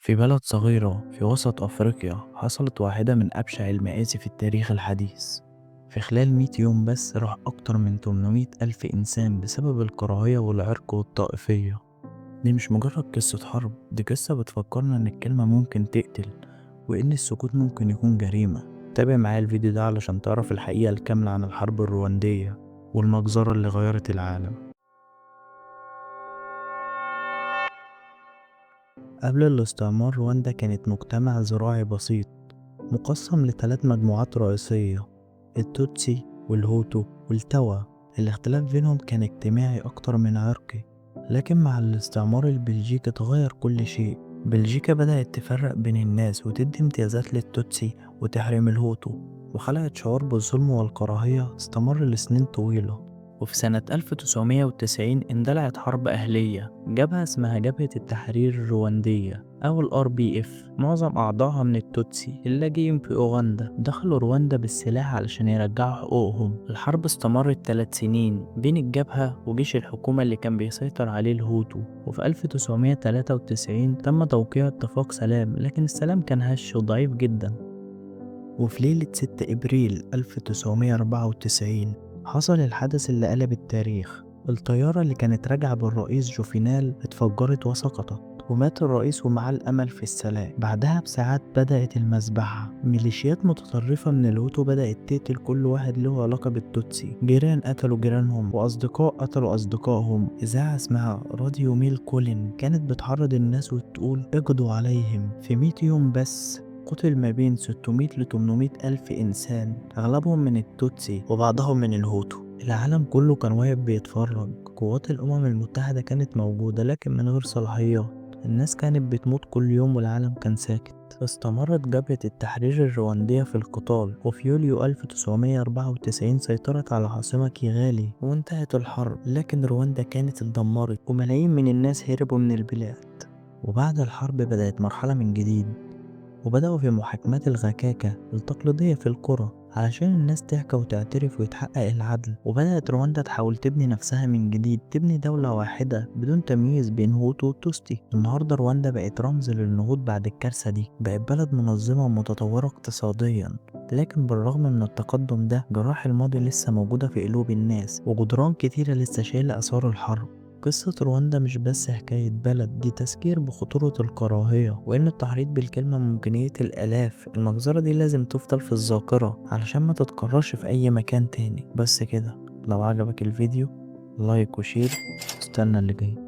في بلد صغيرة في وسط أفريقيا حصلت واحدة من أبشع المآسي في التاريخ الحديث. في خلال 100 يوم بس راح أكتر من 800 ألف إنسان بسبب الكراهية والعرق والطائفية. دي مش مجرد قصة حرب، دي قصة بتفكرنا إن الكلمة ممكن تقتل، وإن السكوت ممكن يكون جريمة. تابع معايا الفيديو ده علشان تعرف الحقيقة الكاملة عن الحرب الرواندية والمجزرة اللي غيرت العالم. قبل الاستعمار رواندا كانت مجتمع زراعي بسيط، مقسم لثلاث مجموعات رئيسية: التوتسي والهوتو والتوا. الاختلاف بينهم كان اجتماعي أكتر من عرقي. لكن مع الاستعمار البلجيكي اتغير كل شيء. بلجيكا بدأت تفرق بين الناس وتدي امتيازات للتوتسي وتحرم الهوتو، وخلقت شعور بالظلم والكراهية استمر لسنين طويلة. وفي سنة 1990 اندلعت حرب أهلية، جبهة اسمها جبهة التحرير الرواندية أو ال RPF. معظم أعضائها من التوتسي اللاجئين في أوغندا دخلوا رواندا بالسلاح علشان يرجعوا حقوقهم. الحرب استمرت 3 سنين بين الجبهة وجيش الحكومة اللي كان بيسيطر عليه الهوتو، وفي 1993 تم توقيع اتفاق سلام، لكن السلام كان هش وضعيف جدا. وفي ليلة 6 إبريل 1994 حصل الحدث اللي قلب التاريخ. الطيارة اللي كانت راجعة بالرئيس جوفينال اتفجرت وسقطت، ومات الرئيس ومعاه الأمل في السلام. بعدها بساعات بدأت المذبحة. ميليشيات متطرفة من الهوتو بدأت تقتل كل واحد له علاقة بالتوتسي. جيران قتلوا جيرانهم وأصدقاء قتلوا أصدقائهم. إذاعة اسمها راديو ميل كولين كانت بتحرض الناس وتقول اقضوا عليهم. في 100 يوم بس قتل ما بين 600 ل 800 ألف إنسان، أغلبهم من التوتسي وبعضهم من الهوتو. العالم كله كان واقف بيتفرج. قوات الأمم المتحدة كانت موجودة لكن من غير صلاحيات. الناس كانت بتموت كل يوم والعالم كان ساكت. استمرت جبهة التحرير الرواندية في القتال، وفي يوليو 1994 سيطرت على العاصمة كيغالي وانتهت الحرب. لكن رواندا كانت اتدمرت وملايين من الناس هربوا من البلاد. وبعد الحرب بدأت مرحلة من جديد، وبدأوا في محاكمات الغكاكة التقليدية في القرى علشان الناس تحكي وتعترف ويتحقق العدل. وبدأت رواندا تحاول تبني نفسها من جديد، تبني دولة واحدة بدون تمييز بين هوتو وتوستي. النهاردة رواندا بقت رمز للنهوض بعد الكارثة دي، بقت بلد منظمة ومتطورة اقتصاديا. لكن بالرغم من التقدم ده، جراح الماضي لسه موجودة في قلوب الناس، وجدران كتيرة لسه شايلة آثار الحرب. قصة رواندا مش بس حكاية بلد، دي تذكير بخطورة الكراهية وإن التحريض بالكلمة ممكن يقتل الآلاف. المجزرة دي لازم تفضل في الذاكرة علشان ما تتكررش في أي مكان تاني. بس كده، لو عجبك الفيديو لايك وشير، استنى اللي جاي.